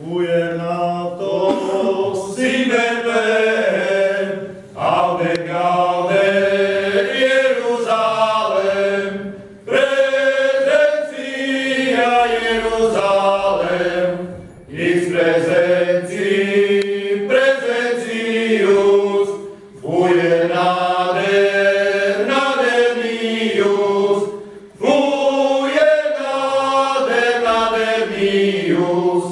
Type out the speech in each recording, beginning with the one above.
Uje na to Sinebem, Aude Gaude Jeruzalem, prezencija Jeruzalem, iz prezencii prezencius, uje nader nadernius, uje nader nadernius.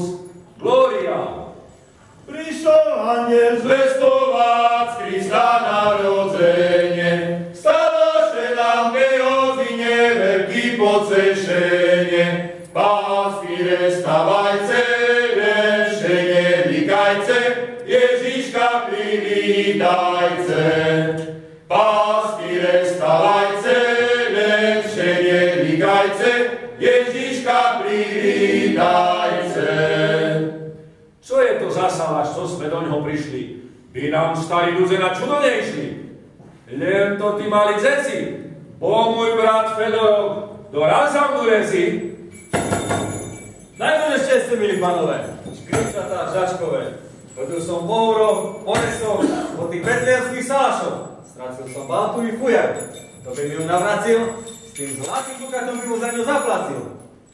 Gloria! Prišiel anjel zvestovať Krista narodzenie, staloše nám geozine veľký pocešenie. Pastýre, stavajce, veršenie, vykajce, Ježiška privítajce. Pastýre, stavajce, veršenie, vykajce, Ježiška privítajce. Čo je to za salaš, co sme do ňoho prišli? By nám starí ľudia na čudo nešli. Len to tí mali dzeci. Bo môj brat Fedorov dorazal mu rezi. Najmä šťastie, milí panové, škripčatá, žačkové. Chodil som po úroch, po lesoch, po tých betliarských salašoch. Stracil som baltu i fujar. To by mi ju navracil, s tým zlatým dukatom by mu za ňu zaplacil.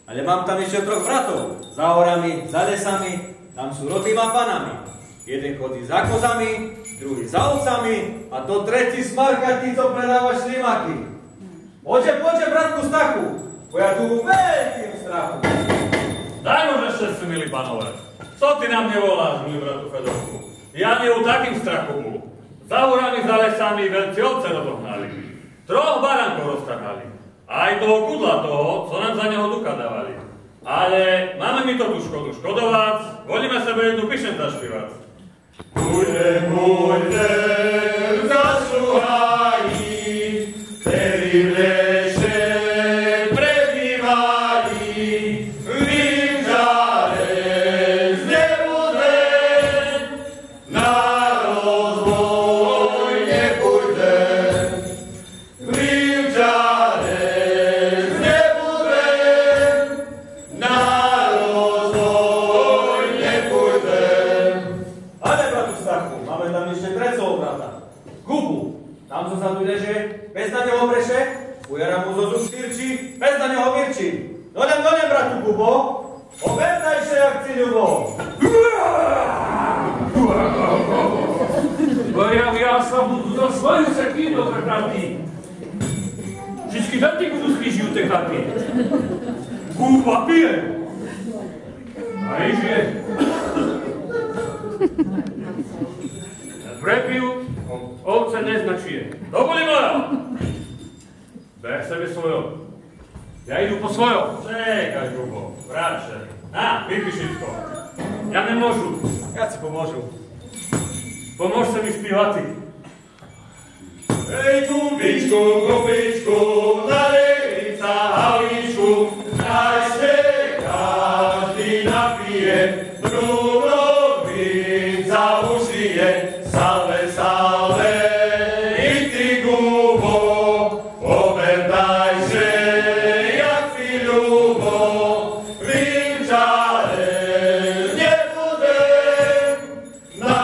Ale mám tam ešte troch bratov. Za horami, za lesami, tam sú rodnýma panami. Jeden chodí za kozami, druhý za ovcami a to tretí smarkatý, co predáva šlimaky. Poďte, bratku Stachu, bo ja tu veľkým strachu. Daj môže šťastie, milí panové. Co ty na mne voláš, môj bratu Fedorku? Ja nie u takým strachu mu. Za horami, za lesami veľcí ovce rozohnali. Troch barankov roztrhali. Aj toho kudla toho, co nám za neho duka dávali. Ale máme mi to tu škodu škodovať, volíme sebe jednu pišen zašpívať. Pôjde, zašuhají, ktorý v leše prebývají, vyžare z nebude, na rozvoj nepôjde. Vyžare z nebude, na rozvoj nepôjde. Ale, bratu Stachu, máme tam ešte trecov brata. Kubu, tam co sa tu leže, bez na neho breše, ujara mu zo zub styrčí, bez na neho virčí. Donem, bratu Kubo, obertaj się jak ci ľubo. Ja sa budu za svoju sekínu vrtati. Všetky dati budú schýžiť tie chaty. Kúpa pije. A žije. Prepiju, ovce neznačije. Dovoli moja. Ber sebe svojo. Ja idu po svojo. Čekaj, Kubo, bratče. Na, vypí všetko. Ja nemôžu. Ja ci pomôžu. Pomôž sa mi špívati. Hej, Kubičku, Kubičku, nalej sa havičku, naj se každý napije, Brunovic za ušije, salve, salve, i ty, Kubo, obertaj se, jak si ľubo, Vinčare nebude, na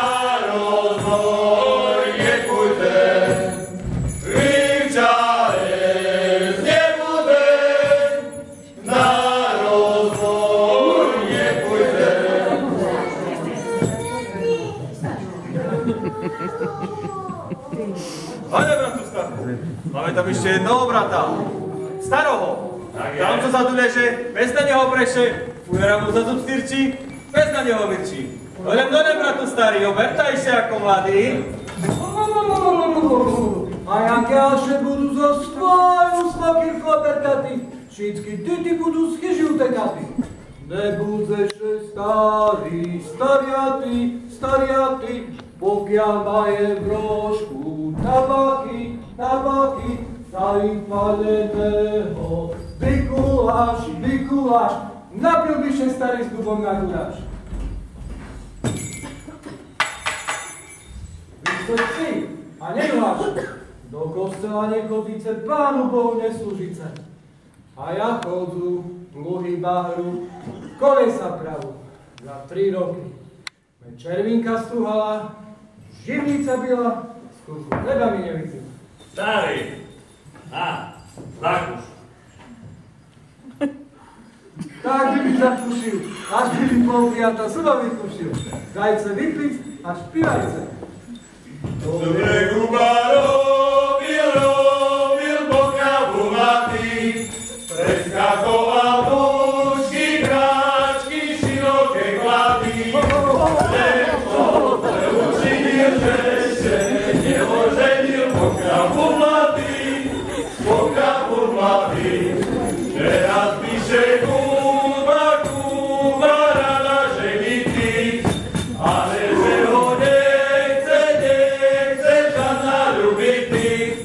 rozvoj nepôjde. Vinčare nebude, na rozvoj nepôjde. Ale, bratu Stachu, máme tam ešte jednoho brata. Staroho. Tam, co sa tu leže, bez na neho breše, ujara mu za zub styrčí, bez na neho virčí. Donem, bratu starý, obertaj się ako mladý. A jak jaše budu za svoju smakírku obertati, všetky deti budú schyži utekati. Nebudzeše starý, stariaty, pokiaľ maje v rožku tabaky, zaipaleného. Vykuláš, napil by še starý s dubom na guláš. Vystoď si a nenuláš, do kostela nechodíce, Pánu Bohu neslúžice. A ja chodzu, dluhy bahru, kolesa pravu. Za 3 roky. Me červinka struhala, živnica byla, skúšku chleba mi nevyzila. Starý, zakúš. Tak by mi zakúšil, až by mi polpiata suba vyskúšil. Dajce vypiť a špívajce. Dobre Kuba robil pokávu matý, preskakoval mužky, hráčky, široké klady. Lepko se učinil, že ešte neoženil pokávu mladý, teraz píše Kuba rada ženitý, ale že ho nechce žádna ľubitý.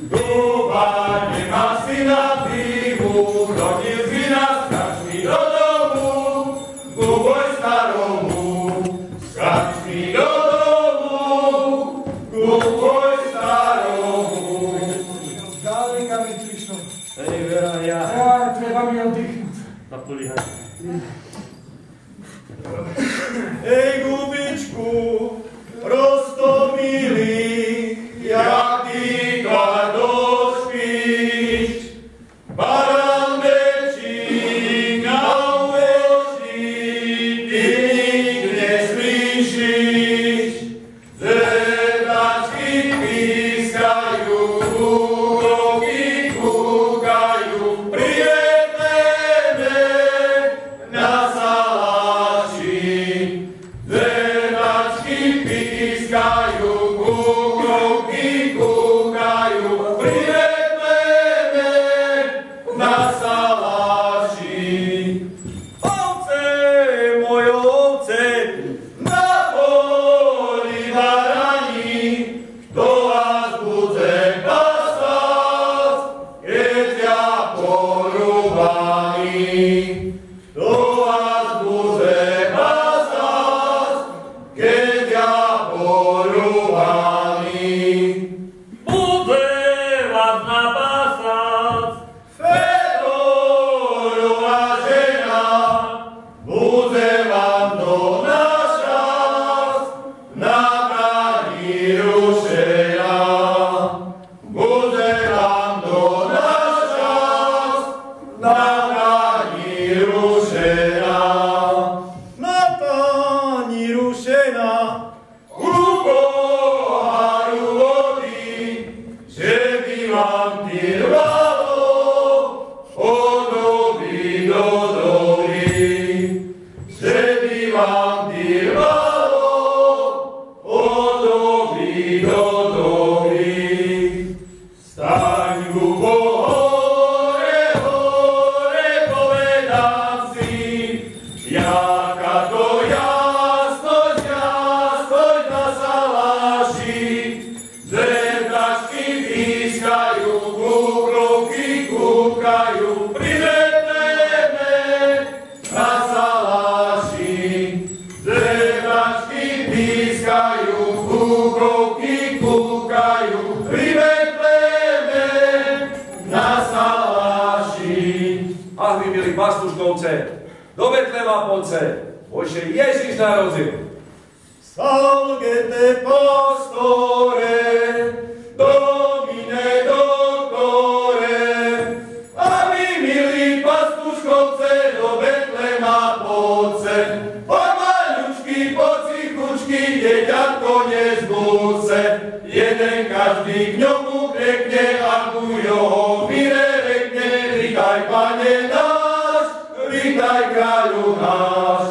Kuba nemá syna výhu, rodil z vina, skáč mi do domu, Kuboj staromu, skáč mi do domu, Kuboj staromu. Daleka mi prišlo. Hej, Vera, ja. Treba mi oddychnúť. Napolíhaj. Ej, Gubičku, Rostomilý, jak ty kladoš piť, baran večí, na uveči, ty nik neslyšíš, zedačky pískajú, kroky kúkajú, prijedeme na salaši. Zedačky pískajú, kúkrovky kúkajú, prijedeme na salaši. Ovce, moje ovce, na poli barani, kto vás bude pasať, keď ja porúbaný. Kto vás bude pasať, keď ja porúbaný. Bude vás napásať. Fedorová žena, bude vám to našať, na bráni rušená. Bude vám to našať, na bráni rušená. Na bráni rušená, u poháru vody, že by vám tyrvalo od doby do doby. Že by vám tyrvalo od doby do doby. Staň Gubo, hore, povedám si, jaká to jasnosť na salaši. Zebračky pískajú, kúkrovky kúkajú, privedeme na salaši. Zebračky pískajú, kúkrovky kúkajú, privedeme na salaši. Ach, vy milí pastuškovce, do Betlema poďte, bože Ježiš narodil. Salgete pastore, Domine doktore, a vy milí pastuškovce do Betlema poďte, poď maľučky, pocichučky, dieťatko nezbudce, jeden každý k ňomu pekne, a ku jeho mire rekne, vítaj Pane náš, vítaj kráľu náš,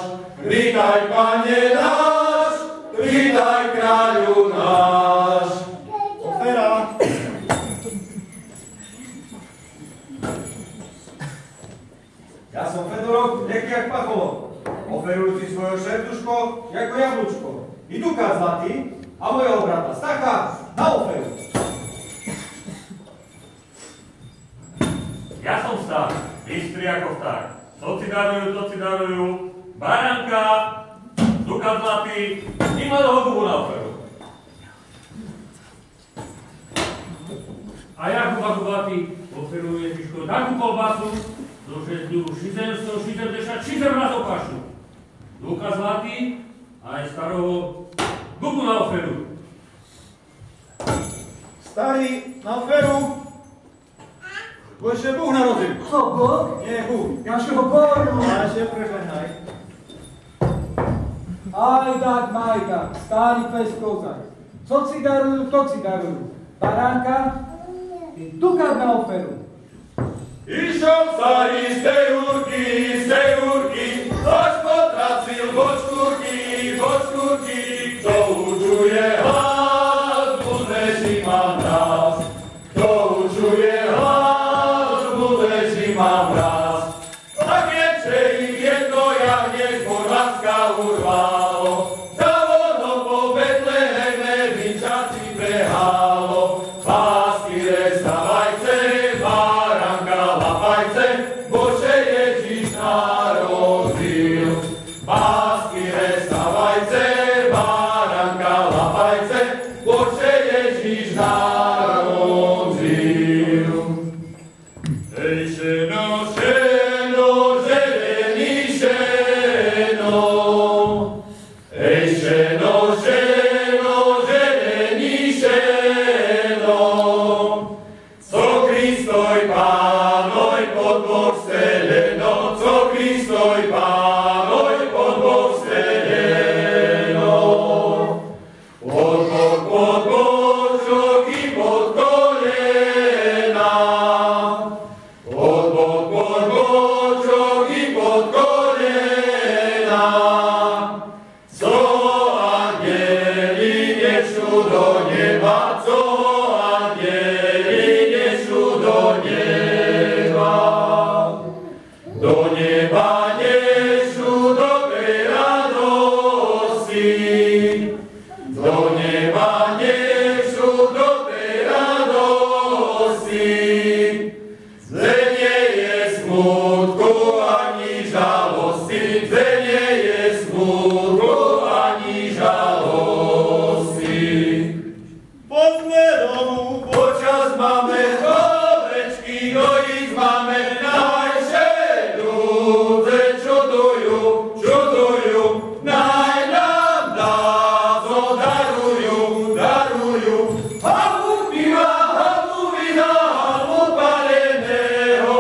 vítaj Pane náš, vítaj kráľu náš. Ofera. Ja som Fedorok, neký jak pacholo, oferujúci svoje šertuško, jako jablúčko. I dukát zlatý a mojho brata Stacha na oferu. Ja som Stach, bystrý ako vták. To si darujú, baránka, dukát zlatý i malého gubu na oferu. A A Jakub Akubaty oferuje Ježiško takú kolbasu, že ju 766 razov kašu. Luka Zlatý aj staroho Gubu na oferu. Starý na oferu. Bože, Bůh narodil. Co, Bůh? Nie, Bůh. Jašeho Bohu? Ja się preżegnaj. Majdak, starý pes kozak. Co si darujú, to si darujú. Baránka i dukát na oferu. Išiel starý z tej úrky, až potracil bočkúrky, kto učuje hlas, bude zima mraz. Kto učuje hlas, bude zima mraz. A keďže ich jedno jahne z Morvanska urvalo, zavono po Betleheme vinčaci behalo. Pastire stavajce, baránka lapajce, Bože Ježíš narodil. Pastire stavajce, baránka lapajce, Bože Ježíš narodil. Hej, šeno, želený šeno. Hej, šeno, želený šeno. Co Kristoj Pánoj pod Boh steleno, co Kristoj Pánoj pod Boh steleno. Pod Božok i pod kolena. Pod Božok i pod kolena. Co angieli nešli do neba, co angieli nešli do neba. Do neba nešli do tej radosti. Do neba nešli do tej radosti. Zde nie je smutku ani žalosti, zde nie je smutku ani žalosti. Poďme domů, počas máme ovečky, dojiť máme najšie ľudze, čudujú, naj nám dá, co darujú. Havu piva, havu vína, havu paleného,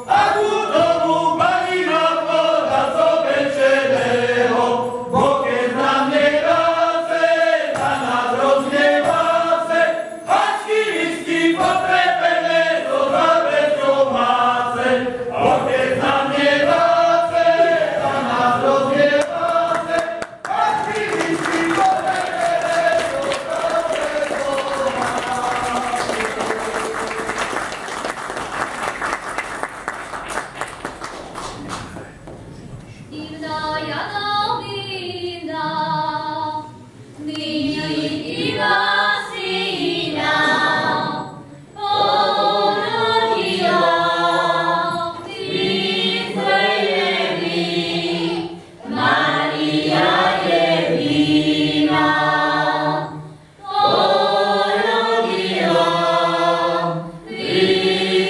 a ku tomu panina voda zopečeného. Bo keď nám nedáce, na nás rozneváce, hačky, whisky, potrepené, zo zábez domáce. Bo keď nám nedáce, na nás rozneváce, hačky, whisky, potrepené, zo zábez domáce. Divná Janovina, nyní divá syna, porodila Izraeli, Maria je vina. Porodila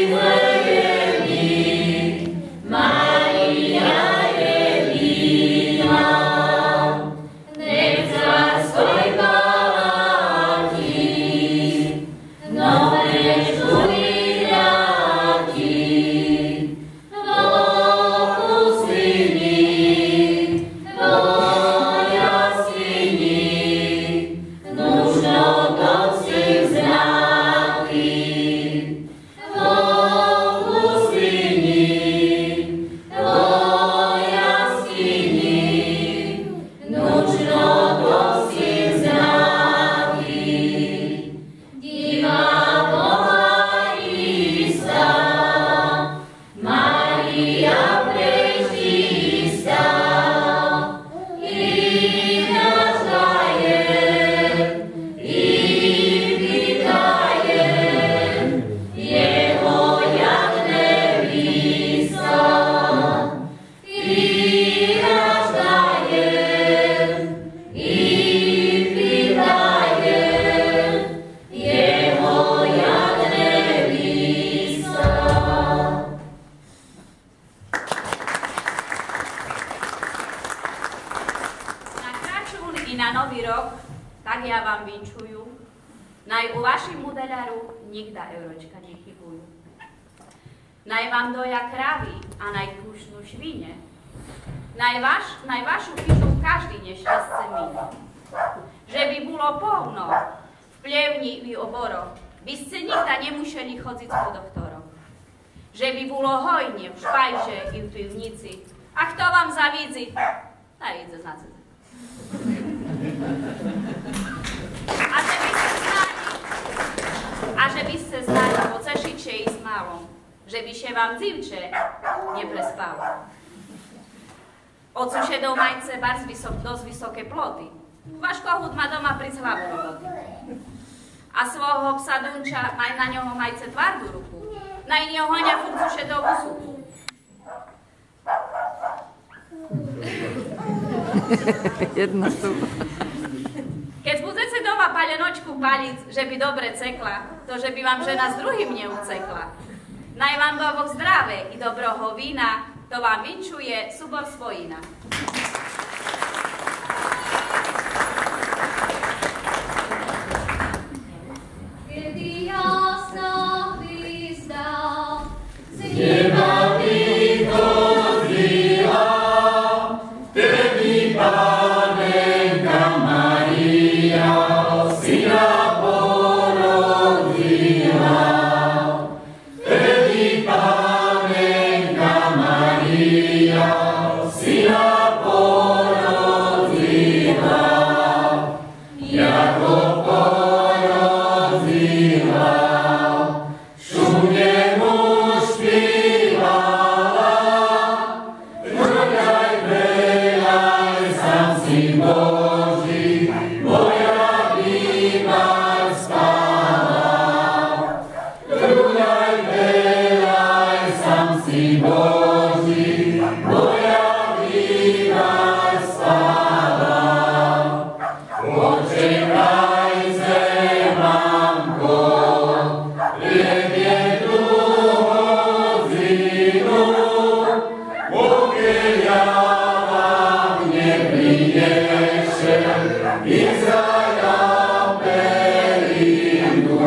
Izraeli, Maria je vina. Nech svoj paláti, nové žuly ráti, Bohu syni, Boja syni, nužno to si znáti. Bohu syni, Boja syni, nužno to si znáti. Diva Boha Ista, Maria prečistá, i nás daje, i vydaje, jeho jak nevista. I nás daje, I na nový rok, tak ja vám vinčujú, naj u vašim mudeľaru nikda euročka nechybujú. Naj vám doja kravy a naj kúšnú švine. Naj vašu chyžu každý nešťastce mine. Že by bolo polno v plevni i oboroch, by ste nikda nemuseli chodziť po doktoroch. Že by bolo hojne v špajže i v pivnici, a kto vám zavídzi, tak ide na ceze. A že by ste znali po cešiče ísť malom, že by še vám dzivče neprespalo. Ocuše do majce dosť vysoké ploty. Váš kohút má doma prísť hlavu roboty. A svojho psa Dunča maj na ňoho majce tvardú ruku. Na iného hoňa furcuše do úsuku. Jedna tu. Keď budete doma palenočku paliť, že by dobre cekla, to že by vám žena s druhým neucekla. Naj vám do oboch zdravé i dobroho vína, to vám vinčuje Súbor Svojina. Kedy jasná hvízda z Neba vychozila, vtedy Panenka Mária syna porodila. Vtedy Panenka Mária syna porodila. Jako porodila, šumne mu špívala, hrňaj, veľaj, sám Syn Boží, moja bývar spáva. Hrňaj, veľaj, sám Syn Boží, moja bývar spáva. Počekaj, zemamko, ledne tú hodinu, pokiaľ ja vám neprinesem Izraja perinu.